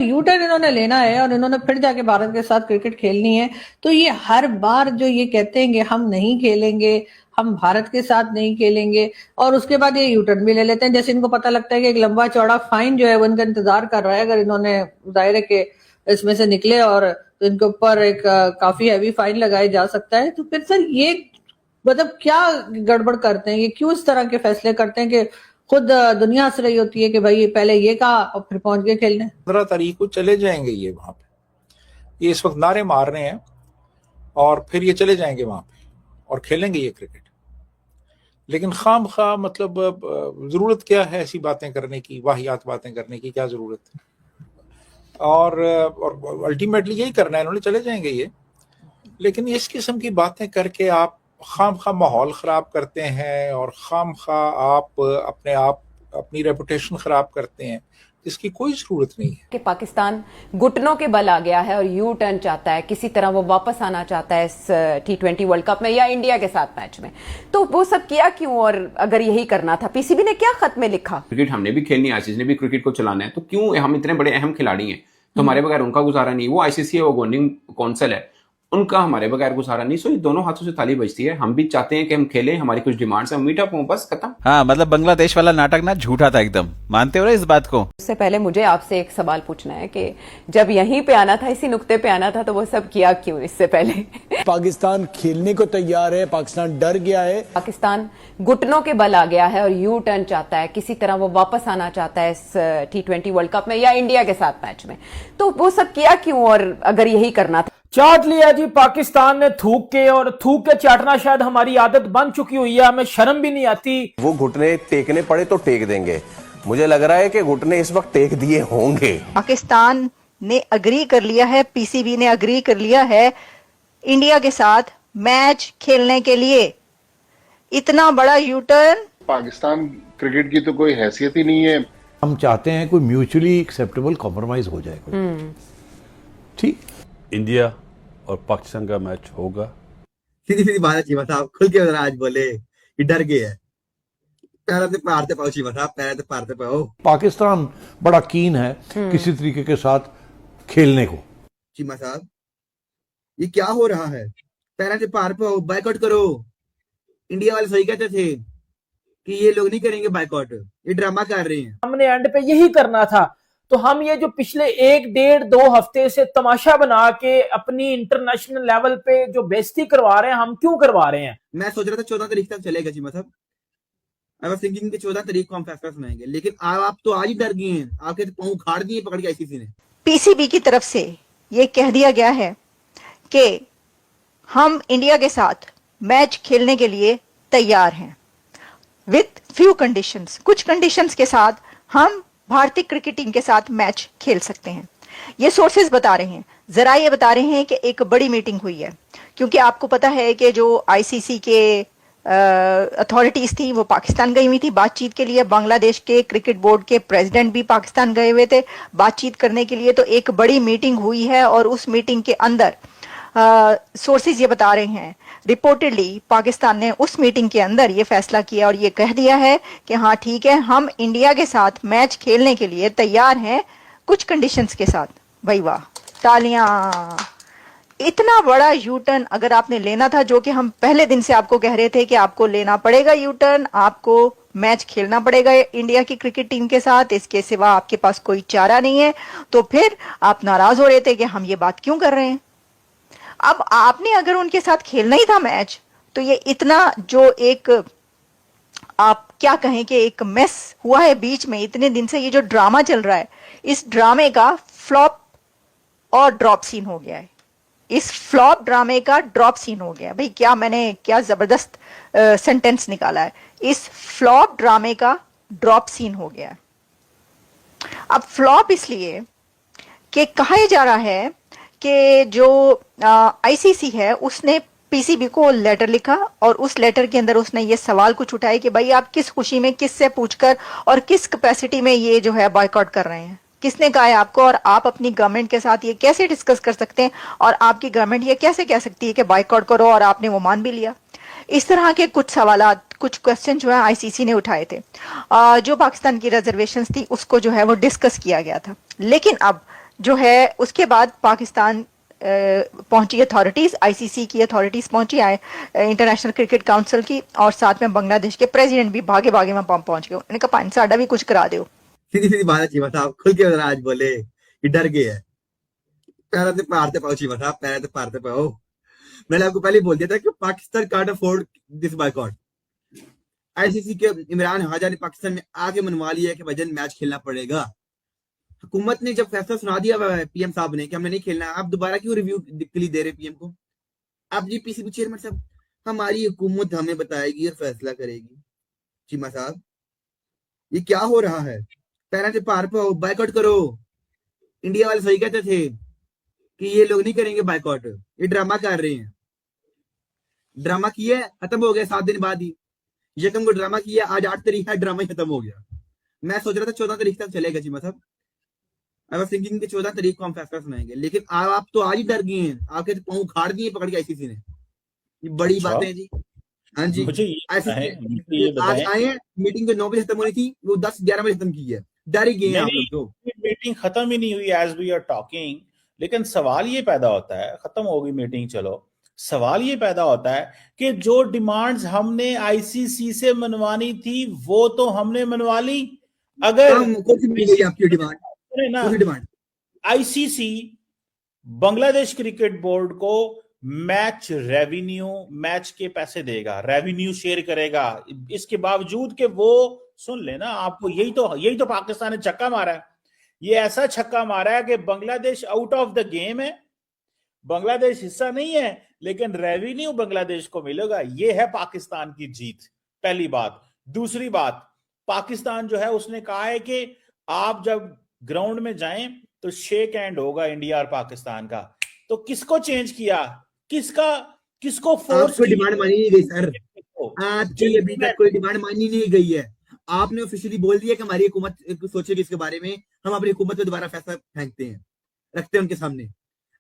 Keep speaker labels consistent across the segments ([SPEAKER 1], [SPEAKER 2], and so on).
[SPEAKER 1] U turn इन्होंने लेना है और इन्होंने फिर जाके भारत के साथ क्रिकेट खेलनी है, तो ये हर बार जो ये कहते हैं कि हम नहीं खेलेंगे, हम भारत के साथ नहीं खेलेंगे, और उसके बाद ये यू टर्न भी ले लेते हैं। जैसे इनको पता लगता है कि एक लंबा चौड़ा फाइन जो है वो इनका इंतजार कर रहा है, अगर इन्होंने जाहिर है कि इसमें से निकले और तो इनके ऊपर एक काफी हैवी फाइन लगाया जा सकता है। तो फिर सर ये मतलब क्या गड़बड़ करते हैं, ये क्यों इस तरह के फैसले करते हैं कि खुद दुनिया हंस रही होती है कि भाई पहले ये कहा और फिर पहुंच गए खेलने।
[SPEAKER 2] 15 तारीख को चले जाएंगे ये वहां पे, ये इस वक्त नारे मार रहे हैं और फिर ये चले जाएंगे वहां पे और खेलेंगे ये क्रिकेट। लेकिन खाम खा मतलब जरूरत क्या है ऐसी बातें करने की, वाहियात बातें करने की क्या जरूरत है? और अल्टीमेटली यही करना है इन्होंने, चले जाएंगे ये। लेकिन इस किस्म की बातें करके आप खाम खा माहौल खराब करते हैं और खाम खा आप अपनी रेपुटेशन खराब करते हैं, इसकी कोई जरूरत नहीं है।
[SPEAKER 3] कि पाकिस्तान घुटनों के बल आ गया है और यू टर्न चाहता है, किसी तरह वो वापस आना चाहता है इस T20 वर्ल्ड कप में या इंडिया के साथ मैच में, तो वो सब किया क्यों? और अगर यही करना था, पीसीबी ने क्या खत में लिखा?
[SPEAKER 4] क्रिकेट हमने भी खेलनी है, आईसीसी ने भी क्रिकेट को चलाना है, तो क्यों हम इतने बड़े अहम खिलाड़ी हैं तो हमारे बगैर उनका गुजारा नहीं? वो आईसीसी है, वो गवर्निंग काउंसिल है, उनका हमारे बगैर गुजारा नहीं। सो ये दोनों हाथों से ताली बजती है। हम भी चाहते हैं कि हम खेलें, हमारी कुछ डिमांड्स हैं, मीट अप हो, बस खत्म।
[SPEAKER 5] हाँ, मतलब बांग्लादेश वाला नाटक ना झूठा था एकदम, मानते हो ना इस बात को?
[SPEAKER 3] उससे पहले मुझे आपसे एक सवाल पूछना है कि जब यहीं पे आना था, इसी नुक्ते पे आना था, तो वो सब किया क्यों इससे पहले?
[SPEAKER 6] पाकिस्तान खेलने को तैयार है, पाकिस्तान डर गया है,
[SPEAKER 3] पाकिस्तान घुटनों के बल आ गया है और यू टर्न चाहता है, किसी तरह वो वापस आना चाहता है इस T20 वर्ल्ड कप में या इंडिया के साथ मैच में, तो वो सब किया क्यों? और अगर यही करना था।
[SPEAKER 7] चाट लिया जी पाकिस्तान ने थूक के, और थूक के चाटना शायद हमारी आदत बन चुकी हुई है, हमें शर्म भी नहीं आती।
[SPEAKER 8] वो घुटने टेकने पड़े तो टेक देंगे, मुझे लग रहा है कि घुटने इस वक्त टेक दिए होंगे।
[SPEAKER 9] पाकिस्तान ने अग्री कर लिया है, पीसीबी ने अग्री कर लिया है इंडिया के साथ मैच खेलने के लिए। इतना बड़ा यू टर्न,
[SPEAKER 10] पाकिस्तान क्रिकेट की तो कोई हैसियत ही नहीं है।
[SPEAKER 6] हम चाहते हैं कोई म्यूचुअली एक्सेप्टेबल कॉम्प्रोमाइज हो जाए। ठीक,
[SPEAKER 11] इंडिया और पाकिस्तान का मैच होगा।
[SPEAKER 12] सीधी सीधी बात है चीमा साहब, खुल के आज बोले कि डर गए है। पैर से पारते पाओ चीमा साहब, पैर से पारते पाओ।
[SPEAKER 6] पाकिस्तान बड़ा कीन है किसी तरीके के साथ खेलने को।
[SPEAKER 12] चीमा साहब ये क्या हो रहा है? पैर से पार पाओ, बाइकआउट करो। इंडिया वाले सही कहते थे कि ये लोग नहीं करेंगे बाइकआउट, ये ड्रामा कर रहे हैं।
[SPEAKER 7] हमने एंड पे यही करना था, तो हम ये जो पिछले 1-1.5-2 हफ्ते से तमाशा बना के अपनी इंटरनेशनल लेवल पे जो बेइज्जती करवा रहे हैं, हम क्यों करवा रहे हैं?
[SPEAKER 12] मैं सोच रहा था 14 तारीख तक चलेगा चीमा साहब। आई वाज थिंकिंग कि 14 तारीख को हम फैसला सुनाएंगे, लेकिन आप तो आज ही डर गए हैं। आपके तो पांव उखाड़ दिए पकड़ के आईसीसी ने।
[SPEAKER 9] पीसीबी की तरफ से ये कह दिया गया है कि हम इंडिया के साथ मैच खेलने के लिए तैयार हैं विथ फ्यू कंडीशंस। कुछ कंडीशंस के साथ हम भारतीय क्रिकेट टीम के साथ मैच खेल सकते हैं। ये सोर्सेज बता रहे हैं, जरा ये बता रहे हैं कि एक बड़ी मीटिंग हुई है, क्योंकि आपको पता है कि जो आईसीसी के अथॉरिटीज थी वो पाकिस्तान गई हुई थी बातचीत के लिए। बांग्लादेश के क्रिकेट बोर्ड के प्रेसिडेंट भी पाकिस्तान गए हुए थे बातचीत करने के लिए। तो एक बड़ी मीटिंग हुई है और उस मीटिंग के अंदर सोर्सेज ये बता रहे हैं, रिपोर्टेडली पाकिस्तान ने उस मीटिंग के अंदर ये फैसला किया और ये कह दिया है कि हाँ ठीक है, हम इंडिया के साथ मैच खेलने के लिए तैयार हैं कुछ कंडीशंस के साथ। भाई वाह, तालियां। इतना बड़ा यू टर्न अगर आपने लेना था, जो कि हम पहले दिन से आपको कह रहे थे कि आपको लेना पड़ेगा यू टर्न, आपको मैच खेलना पड़ेगा इंडिया की क्रिकेट टीम के साथ, इसके सिवा आपके पास कोई चारा नहीं है, तो फिर आप नाराज हो रहे थे कि हम ये बात क्यों कर रहे हैं। अब आपने अगर उनके साथ खेलना ही था मैच, तो ये इतना जो एक आप क्या कहें कि एक मेस हुआ है बीच में, इतने दिन से ये जो ड्रामा चल रहा है, इस ड्रामे का फ्लॉप और ड्रॉप सीन हो गया है। इस फ्लॉप ड्रामे का ड्रॉप सीन हो गया। भाई क्या मैंने क्या जबरदस्त सेंटेंस निकाला है। इस फ्लॉप ड्रामे का ड्रॉप सीन हो गया। अब फ्लॉप इसलिए कि कहा जा रहा है कि जो आईसीसी है उसने पीसीबी को लेटर लिखा और उस लेटर के अंदर उसने ये सवाल कुछ उठाए कि भाई आप किस खुशी में, किससे पूछकर और किस कैपेसिटी में ये जो है बॉयकॉट कर रहे हैं, किसने कहा है आपको, और आप अपनी गवर्नमेंट के साथ ये कैसे डिस्कस कर सकते हैं और आपकी गवर्नमेंट ये कैसे कह सकती है कि बॉयकॉट करो, और आपने वो मान भी लिया। इस तरह के कुछ सवालात, कुछ क्वेश्चन जो है आईसीसी ने उठाए थे। जो पाकिस्तान की रिजर्वेशंस थी उसको जो है वो डिस्कस किया गया था। लेकिन अब जो है उसके बाद पाकिस्तान पहुंची अथॉरिटीज, आईसीसी की अथॉरिटीज पहुंची, इंटरनेशनल क्रिकेट काउंसिल की, और साथ में बांग्लादेश के प्रेसिडेंट भी भागे भागे में पहुंच गए। उन्होंने कहा पानी साडा भी कुछ करा दो।
[SPEAKER 12] सीधी सीधी बात है चीमा साहब, खुल के आज बोले कि डर गए है। पैरा से पार पाओ चीमा साहब, पैरा से पार पाओ। मैंने आपको पहले बोल दिया था कि Pakistan can't afford this boycott. ICC के इमरान हाजा ने पाकिस्तान में आके मनवा लिया कि भजन मैच खेलना पड़ेगा। हुकूमत ने जब फैसला सुना दिया पीएम साहब ने कि हमने नहीं खेलना, आप दोबारा क्यों रिव्यू के लिए दे रहे पीएम को? आप जी पीसीबी चेयरमैन साहब, हमारी हुकूमत हमें बताएगी और फैसला करेगी। चीमा साहब, ये क्या हो रहा है? पैरा से पार पाओ, बायकॉट करो। इंडिया वाले सही कहते थे कि ये लोग नहीं करेंगे बायकॉट, ये ड्रामा कर रहे हैं। ड्रामा किया, खत्म हो गया 7 दिन बाद ही। यकम को ड्रामा किया, आज 8 तारीख है, ड्रामा ही खत्म हो गया। मैं सोच रहा था 14 तारीख तक चलेगा चीमा साहब। आई वाज थिंकिंग कि 14 तारीख को हम फैसला सुनाएंगे, लेकिन आप तो आज ही डर गए हैं। आपके तो पाँव उखाड़ दिए पकड़ के आईसीसी ने। ये बड़ी बात है जी। हाँ जी,
[SPEAKER 13] मुझे ये
[SPEAKER 12] आज आए हैं, मीटिंग जो 9 बजे खत्म होनी थी वो 10-11 बजे खत्म की है। डर ही गए हैं आप लोग तो।
[SPEAKER 13] मीटिंग खत्म ही नहीं हुई एज वी आर टॉकिंग, लेकिन सवाल ये पैदा होता है, खत्म होगी मीटिंग चलो, सवाल ये पैदा होता है कि जो डिमांड्स हमने आईसीसी से मनवानी थी वो तो हमने मनवा ली। अगर
[SPEAKER 12] आपकी demand
[SPEAKER 13] ICC Bangladesh cricket board को मैच रेवेन्यू, मैच के पैसे देगा, रेवेन्यू शेयर करेगा, इसके बावजूद कि वो, सुन लेना आपको, यही तो पाकिस्तान ने छक्का मारा है। ये ऐसा छक्का मारा है कि Bangladesh out of the game है, बांग्लादेश हिस्सा नहीं है, लेकिन रेवेन्यू बांग्लादेश को मिलेगा। ये है पाकिस्तान की जीत, पहली बात। दूसरी बात, पाकिस्तान जो है उसने कहा है कि आप जब ग्राउंड में जाएं तो शेक हैंड होगा इंडिया और पाकिस्तान का। तो किसको चेंज किया, किसको फोर्स?
[SPEAKER 12] कोई डिमांड मानी नहीं गई सर, आपकी अभी तक कोई डिमांड मानी नहीं गई है। आपने ऑफिशियली बोल दिया कि हमारी हुकूमत सोचेगी इसके बारे में, हम अपनी हुकूमत पे दोबारा फैसला फेंकते हैं, रखते हैं उनके सामने।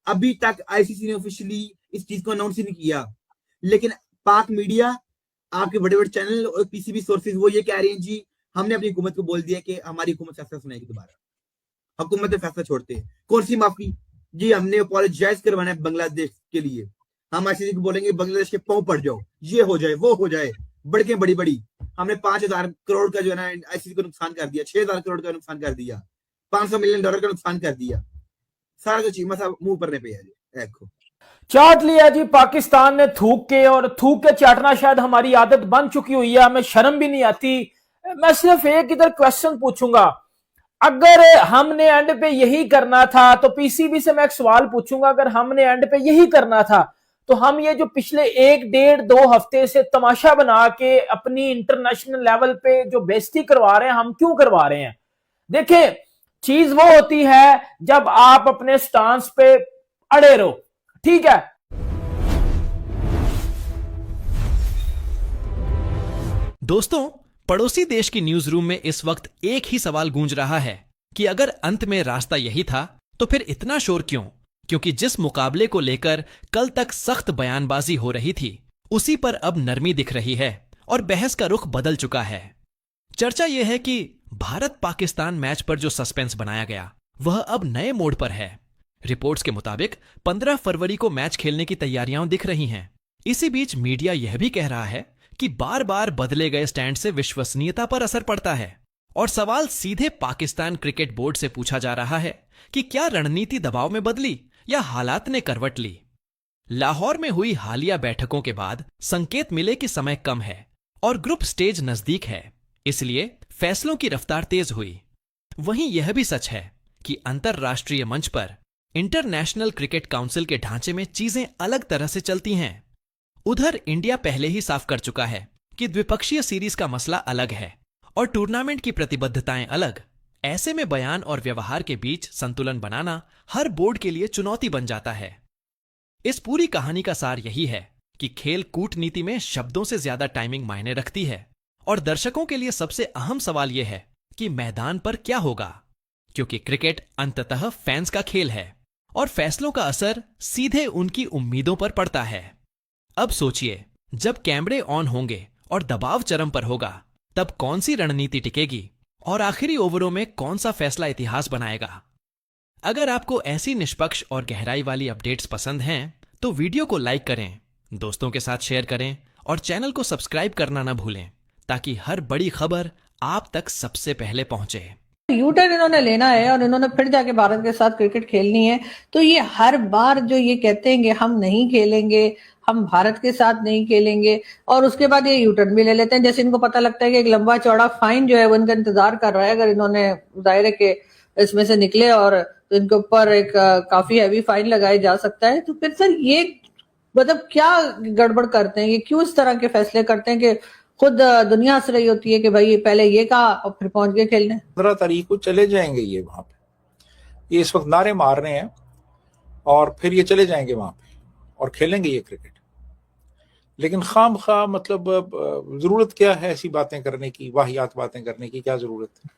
[SPEAKER 12] अभी तक आईसीसी ने ऑफिशियली इस चीज को अनाउंस ही नहीं किया, लेकिन पाक मीडिया, आपके बड़े बड़े चैनल और पीसीबी सोर्सेज वो ये कह रहे हैं जी हमने अपनी हुकूमत को बोल दिया कि हमारी हुकूमत फैसला सुनाएगी दोबारा, हुकूमत ने फैसला छोड़ते हैं। कौन सी माफी जी? हमने अपोलोजाइज करवाना है बांग्लादेश के लिए। हम आईसीसी को बोलेंगे बांग्लादेश के पांव पड़ जाओ, ये हो जाए वो हो जाए, बड़के बड़ी हमने 5000 करोड़ का जो है ना आईसीसी को नुकसान कर दिया, 6000 करोड़ का नुकसान कर दिया, $500 मिलियन का नुकसान कर दिया। सारा कुछ चीमा साहब मुंह पर पे है जी, देखो
[SPEAKER 7] चाट लिया जी पाकिस्तान ने थूक के, और थूक के चाटना शायद हमारी आदत बन चुकी हुई है, हमें शर्म भी नहीं आती। मैं सिर्फ एक इधर क्वेश्चन पूछूंगा, अगर हमने एंड पे यही करना था तो पीसीबी से मैं एक सवाल पूछूंगा, अगर हमने एंड पे यही करना था तो हम ये जो पिछले 1-1.5-2 हफ्ते से तमाशा बना के अपनी इंटरनेशनल लेवल पे जो बेइज्जती करवा रहे हैं, हम क्यों करवा रहे हैं? देखिए, चीज वो होती है जब आप अपने स्टांस पे अड़े रहो, ठीक है।
[SPEAKER 14] दोस्तों, पड़ोसी देश की न्यूज रूम में इस वक्त एक ही सवाल गूंज रहा है कि अगर अंत में रास्ता यही था तो फिर इतना शोर क्यों? क्योंकि जिस मुकाबले को लेकर कल तक सख्त बयानबाजी हो रही थी, उसी पर अब नरमी दिख रही है और बहस का रुख बदल चुका है। चर्चा यह है कि भारत पाकिस्तान मैच पर जो सस्पेंस बनाया गया वह अब नए मोड़ पर है। रिपोर्ट्स के मुताबिक 15 फरवरी को मैच खेलने की तैयारियां दिख रही हैं। इसी बीच मीडिया यह भी कह रहा है कि बार बार बदले गए स्टैंड से विश्वसनीयता पर असर पड़ता है, और सवाल सीधे पाकिस्तान क्रिकेट बोर्ड से पूछा जा रहा है कि क्या रणनीति दबाव में बदली या हालात ने करवट ली। लाहौर में हुई हालिया बैठकों के बाद संकेत मिले कि समय कम है और ग्रुप स्टेज नजदीक है, इसलिए फैसलों की रफ्तार तेज हुई। वहीं यह भी सच है कि अंतरराष्ट्रीय मंच पर इंटरनेशनल क्रिकेट काउंसिल के ढांचे में चीजें अलग तरह से चलती हैं। उधर इंडिया पहले ही साफ कर चुका है कि द्विपक्षीय सीरीज का मसला अलग है और टूर्नामेंट की प्रतिबद्धताएं अलग। ऐसे में बयान और व्यवहार के बीच संतुलन बनाना हर बोर्ड के लिए चुनौती बन जाता है। इस पूरी कहानी का सार यही है कि खेल कूटनीति में शब्दों से ज्यादा टाइमिंग मायने रखती है, और दर्शकों के लिए सबसे अहम सवाल यह है कि मैदान पर क्या होगा, क्योंकि क्रिकेट अंततः फैंस का खेल है और फैसलों का असर सीधे उनकी उम्मीदों पर पड़ता है। अब सोचिए, जब कैमरे ऑन होंगे और दबाव चरम पर होगा, तब कौन सी रणनीति टिकेगी और आखिरी ओवरों में कौन सा फैसला इतिहास बनाएगा? अगर आपको ऐसी निष्पक्ष और गहराई वाली अपडेट्स पसंद हैं तो वीडियो को लाइक करें, दोस्तों के साथ शेयर करें और चैनल को सब्सक्राइब करना ना भूलें ताकि हर बड़ी खबर आप तक सबसे पहले पहुंचे।
[SPEAKER 1] यू टर्न इन्होंने लेना है और इन्होंने फिर जाके भारत के साथ क्रिकेट खेलनी है, तो ये हर बार जो ये कहते हैं कि हम नहीं खेलेंगे, हम भारत के साथ नहीं खेलेंगे, और उसके बाद ये यू टर्न भी ले लेते हैं। जैसे इनको पता लगता है कि एक लंबा चौड़ा फाइन जो है वो इनका इंतजार कर रहा है, अगर इन्होंने जाहिर है कि इसमें से निकले और तो इनके ऊपर एक काफी हैवी फाइन लगाया जा सकता है। तो फिर सर ये मतलब क्या गड़बड़ करते हैं, ये क्यों इस तरह के फैसले करते हैं कि खुद दुनिया हंस रही होती है कि भाई पहले ये कहा और फिर पहुंच गए खेलने।
[SPEAKER 2] 15 तारीख को चले जाएंगे ये वहां पे, ये इस वक्त नारे मार रहे हैं और फिर ये चले जाएंगे वहां पे और खेलेंगे ये क्रिकेट। लेकिन खाम खा मतलब जरूरत क्या है ऐसी बातें करने की, वाहियात बातें करने की क्या जरूरत है?